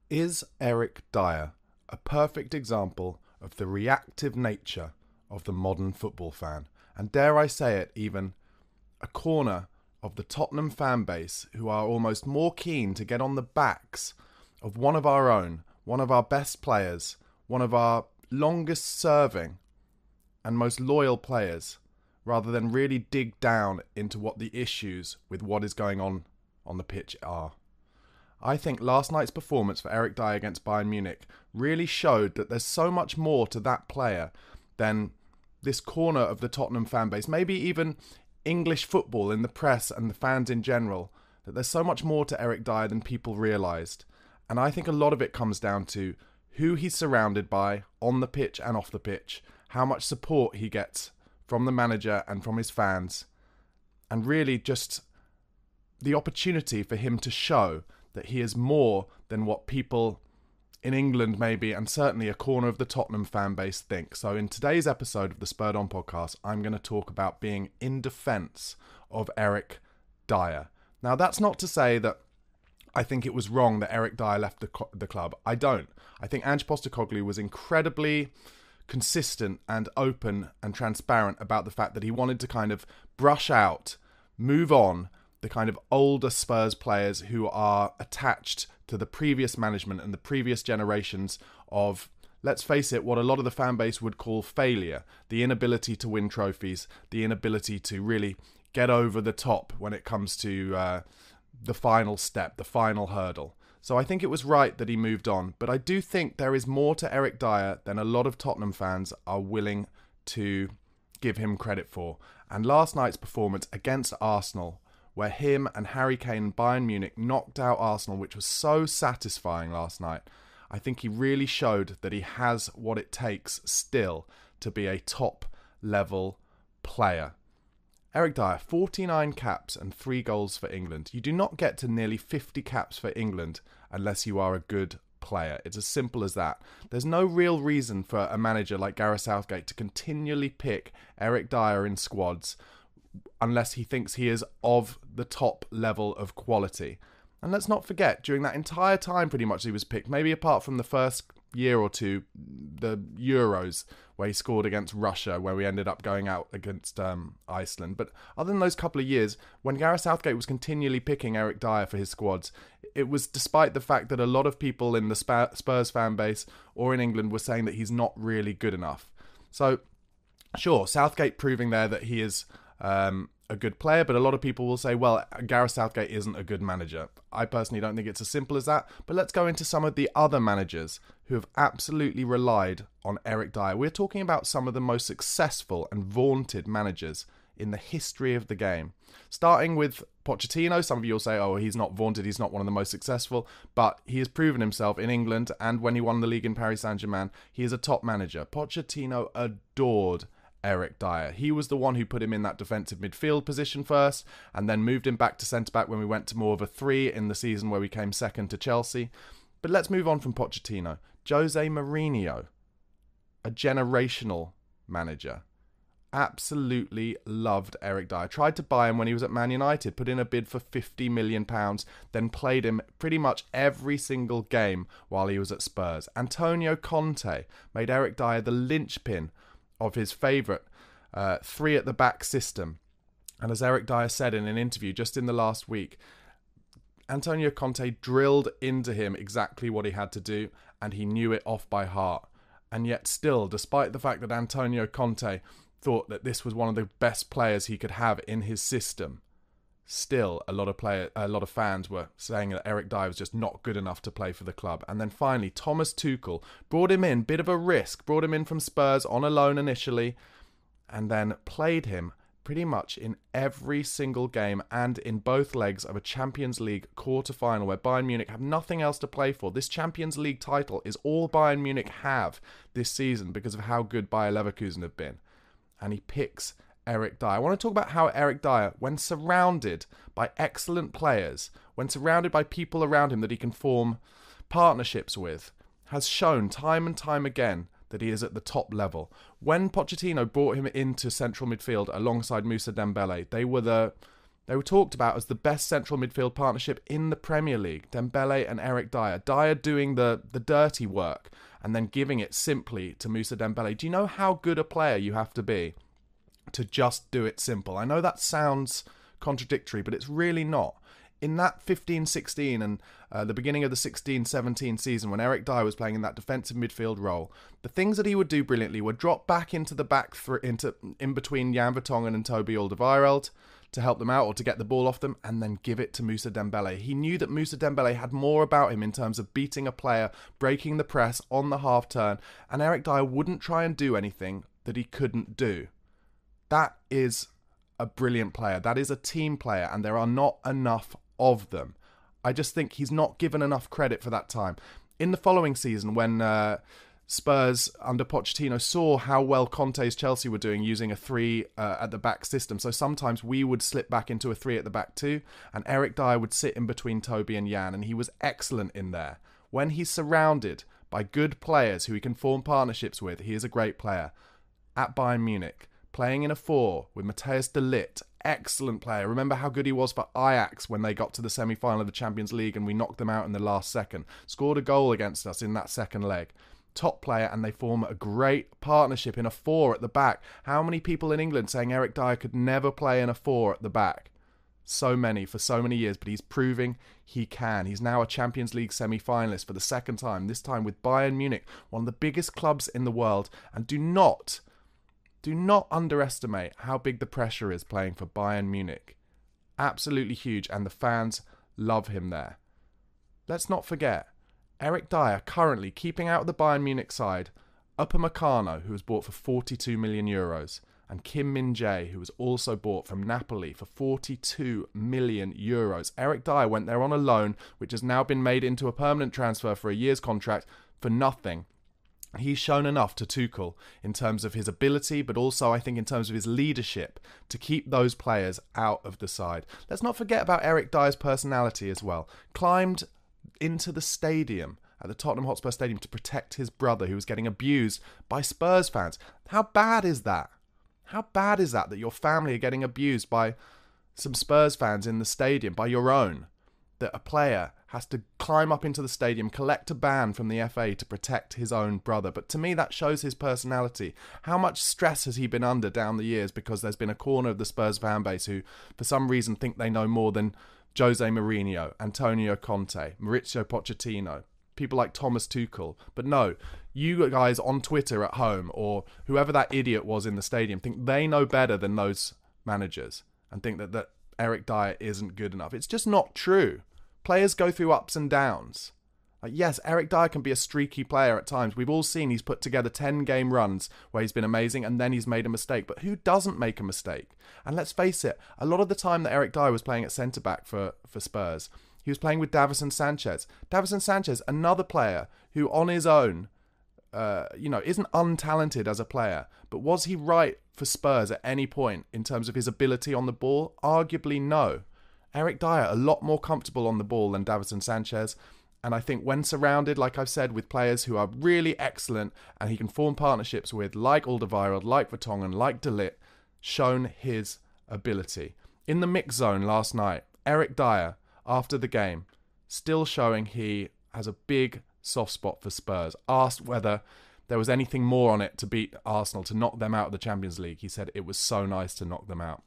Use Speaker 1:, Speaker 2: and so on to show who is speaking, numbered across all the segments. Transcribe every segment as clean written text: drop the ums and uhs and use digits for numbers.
Speaker 1: Is Eric Dier a perfect example of the reactive nature of the modern football fan? And dare I say it, even a corner of the Tottenham fan base who are almost more keen to get on the backs of one of our own, one of our best players, one of our longest serving and most loyal players, rather than really dig down into what the issues with what is going on the pitch are. I think last night's performance for Eric Dier against Bayern Munich really showed that there's so much more to that player than this corner of the Tottenham fan base, maybe even English football in the press and the fans in general, that there's so much more to Eric Dier than people realised. And I think a lot of it comes down to who he's surrounded by on the pitch and off the pitch, how much support he gets from the manager and from his fans, and really just the opportunity for him to show that he is more than what people in England maybe, and certainly a corner of the Tottenham fan base think. So in today's episode of the Spurred On podcast, I'm going to talk about being in defence of Eric Dier. Now, that's not to say that I think it was wrong that Eric Dier left the club. I don't. I think Ange Postecoglou was incredibly consistent and open and transparent about the fact that he wanted to kind of brush out, move on, the kind of older Spurs players who are attached to the previous management and the previous generations of, let's face it, what a lot of the fan base would call failure. The inability to win trophies, the inability to really get over the top when it comes to the final step, the final hurdle. So I think it was right that he moved on. But I do think there is more to Eric Dier than a lot of Tottenham fans are willing to give him credit for. And last night's performance against Arsenal, where him and Harry Kane and Bayern Munich knocked out Arsenal, which was so satisfying last night. I think he really showed that he has what it takes still to be a top-level player. Eric Dier, 49 caps and 3 goals for England. You do not get to nearly 50 caps for England unless you are a good player. It's as simple as that. There's no real reason for a manager like Gareth Southgate to continually pick Eric Dier in squads unless he thinks he is of the top level of quality. And let's not forget, during that entire time pretty much he was picked, maybe apart from the first year or two, the Euros, where he scored against Russia, where we ended up going out against Iceland. But other than those couple of years, when Gareth Southgate was continually picking Eric Dier for his squads, it was despite the fact that a lot of people in the Spurs fan base or in England were saying that he's not really good enough. So, sure, Southgate proving there that he is a good player, but a lot of people will say, well, Gareth Southgate isn't a good manager. I personally don't think it's as simple as that, but let's go into some of the other managers who have absolutely relied on Eric Dier. We're talking about some of the most successful and vaunted managers in the history of the game. Starting with Pochettino, some of you will say, oh, he's not vaunted, he's not one of the most successful, but he has proven himself in England, and when he won the league in Paris Saint-Germain, he is a top manager. Pochettino adored Eric Dier. He was the one who put him in that defensive midfield position first and then moved him back to centre-back when we went to more of a 3 in the season where we came second to Chelsea. But let's move on from Pochettino. Jose Mourinho, a generational manager, absolutely loved Eric Dier. Tried to buy him when he was at Man United, put in a bid for £50 million, then played him pretty much every single game while he was at Spurs. Antonio Conte made Eric Dier the linchpin of his favourite 3 at the back system. And as Eric Dier said in an interview just in the last week, Antonio Conte drilled into him exactly what he had to do, and he knew it off by heart. And yet still, despite the fact that Antonio Conte thought that this was one of the best players he could have in his system, still a lot of fans were saying that Eric Dier was just not good enough to play for the club. And then finally, Thomas Tuchel brought him in, bit of a risk, brought him in from Spurs on a loan initially, and then played him pretty much in every single game and in both legs of a Champions League quarter-final where Bayern Munich have nothing else to play for. This Champions League title is all Bayern Munich have this season because of how good Bayer Leverkusen have been. And he picks Eric Dier. I want to talk about how Eric Dier, when surrounded by excellent players, when surrounded by people around him that he can form partnerships with, has shown time and time again that he is at the top level. When Pochettino brought him into central midfield alongside Moussa Dembele, they were the They were talked about as the best central midfield partnership in the Premier League, Dembele and Eric Dier. Dier doing the dirty work and then giving it simply to Moussa Dembele. Do you know how good a player you have to be to just do it simple? I know that sounds contradictory, but it's really not. In that 15-16 and the beginning of the 16-17 season, when Eric Dier was playing in that defensive midfield role, the things that he would do brilliantly were drop back into the back in between Jan Vertonghen and Toby Alderweireld to help them out or to get the ball off them, and then give it to Moussa Dembele. He knew that Moussa Dembele had more about him in terms of beating a player, breaking the press on the half turn, and Eric Dier wouldn't try and do anything that he couldn't do. That is a brilliant player. That is a team player, and there are not enough of them. I just think he's not given enough credit for that time. In the following season, when Spurs under Pochettino saw how well Conte's Chelsea were doing using a 3 at the back system, so sometimes we would slip back into a 3 at the back too, and Eric Dier would sit in between Toby and Jan, and he was excellent in there. When he's surrounded by good players who he can form partnerships with, he is a great player. At Bayern Munich, playing in a 4 with Matthijs de Ligt, excellent player. Remember how good he was for Ajax when they got to the semi-final of the Champions League and we knocked them out in the last second. Scored a goal against us in that second leg. Top player, and they form a great partnership in a 4 at the back. How many people in England saying Eric Dier could never play in a 4 at the back? So many, for so many years, but he's proving he can. He's now a Champions League semi-finalist for the second time, this time with Bayern Munich, one of the biggest clubs in the world. And do not underestimate how big the pressure is playing for Bayern Munich. Absolutely huge, and the fans love him there. Let's not forget, Eric Dier currently keeping out of the Bayern Munich side, Upamecano, who was bought for 42 million euros, and Kim Min-jae, who was also bought from Napoli for 42 million euros. Eric Dier went there on a loan, which has now been made into a permanent transfer for a year's contract for nothing. He's shown enough to Tuchel in terms of his ability, but also I think in terms of his leadership to keep those players out of the side. Let's not forget about Eric Dier's personality as well. Climbed into the stadium at the Tottenham Hotspur Stadium to protect his brother who was getting abused by Spurs fans. How bad is that? How bad is that your family are getting abused by some Spurs fans in the stadium, by your own? That a player has to climb up into the stadium, collect a ban from the FA to protect his own brother. But to me, that shows his personality. How much stress has he been under down the years because there's been a corner of the Spurs fan base who, for some reason, think they know more than Jose Mourinho, Antonio Conte, Mauricio Pochettino, people like Thomas Tuchel. But no, you guys on Twitter at home, or whoever that idiot was in the stadium, think they know better than those managers and think that Eric Dier isn't good enough. It's just not true. Players go through ups and downs. Yes, Eric Dier can be a streaky player at times. We've all seen he's put together 10-game runs where he's been amazing and then he's made a mistake. But who doesn't make a mistake? And let's face it, a lot of the time that Eric Dier was playing at centre-back for Spurs, he was playing with Davinson Sanchez. Davinson Sanchez, another player who on his own, isn't untalented as a player. But was he right for Spurs at any point in terms of his ability on the ball? Arguably no. Eric Dier, a lot more comfortable on the ball than Davinson Sanchez. And I think when surrounded, like I've said, with players who are really excellent and he can form partnerships with, like Alderweireld, like Vertonghen, like de Ligt, shown his ability. In the mix zone last night, Eric Dier, after the game, still showing he has a big soft spot for Spurs. Asked whether there was anything more on it to beat Arsenal, to knock them out of the Champions League. He said it was so nice to knock them out.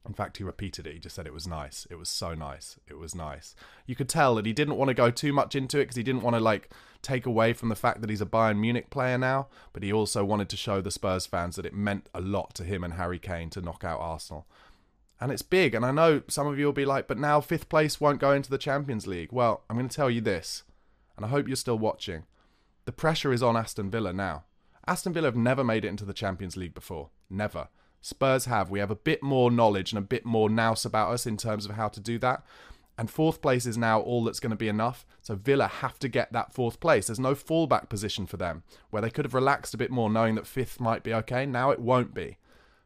Speaker 1: In fact, he repeated it. He just said it was nice. It was so nice. It was nice. You could tell that he didn't want to go too much into it because he didn't want to take away from the fact that he's a Bayern Munich player now, but he also wanted to show the Spurs fans that it meant a lot to him and Harry Kane to knock out Arsenal. And it's big, and I know some of you will be like, but now 5th place won't go into the Champions League. Well, I'm going to tell you this, and I hope you're still watching. The pressure is on Aston Villa now. Aston Villa have never made it into the Champions League before. Never. Spurs have. We have a bit more knowledge and a bit more nous about us in terms of how to do that. And 4th place is now all that's going to be enough. So Villa have to get that 4th place. There's no fallback position for them, where they could have relaxed a bit more knowing that 5th might be okay. Now it won't be.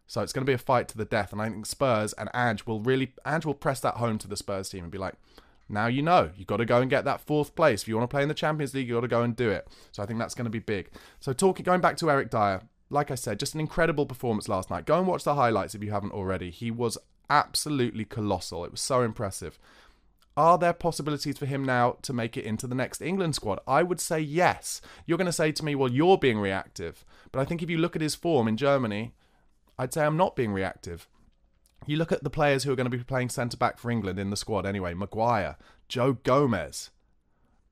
Speaker 1: So it's going to be a fight to the death. And I think Spurs and Ange will press that home to the Spurs team and be like, now you know, you've got to go and get that 4th place. If you want to play in the Champions League, you've got to go and do it. So I think that's going to be big. So going back to Eric Dier, like I said, just an incredible performance last night. Go and watch the highlights if you haven't already. He was absolutely colossal. It was so impressive. Are there possibilities for him now to make it into the next England squad? I would say yes. You're going to say to me, well, you're being reactive. But I think if you look at his form in Germany, I'd say I'm not being reactive. You look at the players who are going to be playing centre-back for England in the squad anyway. Maguire, Joe Gomez.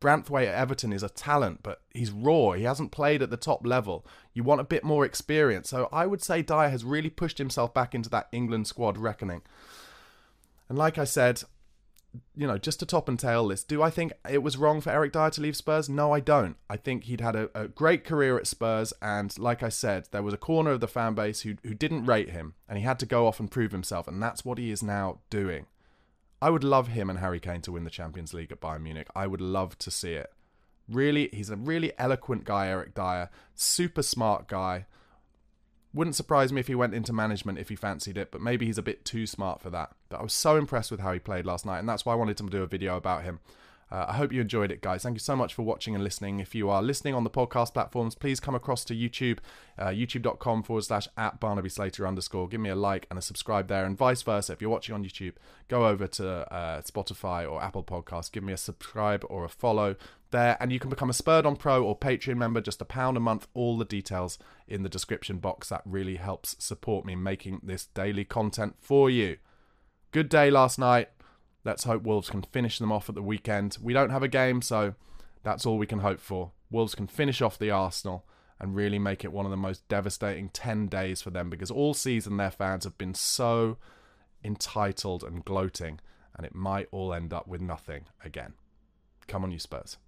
Speaker 1: Branthwaite at Everton is a talent, but he's raw. He hasn't played at the top level. You want a bit more experience. So I would say Dier has really pushed himself back into that England squad reckoning. And like I said, just to top and tail this, do I think it was wrong for Eric Dier to leave Spurs? No, I don't. I think he'd had a great career at Spurs, and like I said, there was a corner of the fan base who didn't rate him, and he had to go off and prove himself, and that's what he is now doing. I would love him and Harry Kane to win the Champions League at Bayern Munich. I would love to see it. Really, he's a really eloquent guy, Eric Dier. Super smart guy. Wouldn't surprise me if he went into management if he fancied it, but maybe he's a bit too smart for that. But I was so impressed with how he played last night, and that's why I wanted to do a video about him. I hope you enjoyed it, guys. Thank you so much for watching and listening. If you are listening on the podcast platforms, please come across to YouTube, youtube.com/@BarnabySlater_. Give me a like and a subscribe there, and vice versa. If you're watching on YouTube, go over to Spotify or Apple Podcasts. Give me a subscribe or a follow there, and you can become a Spurred on Pro or Patreon member, just £1 a month. All the details in the description box. That really helps support me making this daily content for you. Good day last night. Let's hope Wolves can finish them off at the weekend. We don't have a game, so that's all we can hope for. Wolves can finish off the Arsenal and really make it one of the most devastating 10 days for them, because all season their fans have been so entitled and gloating, and it might all end up with nothing again. Come on, you Spurs.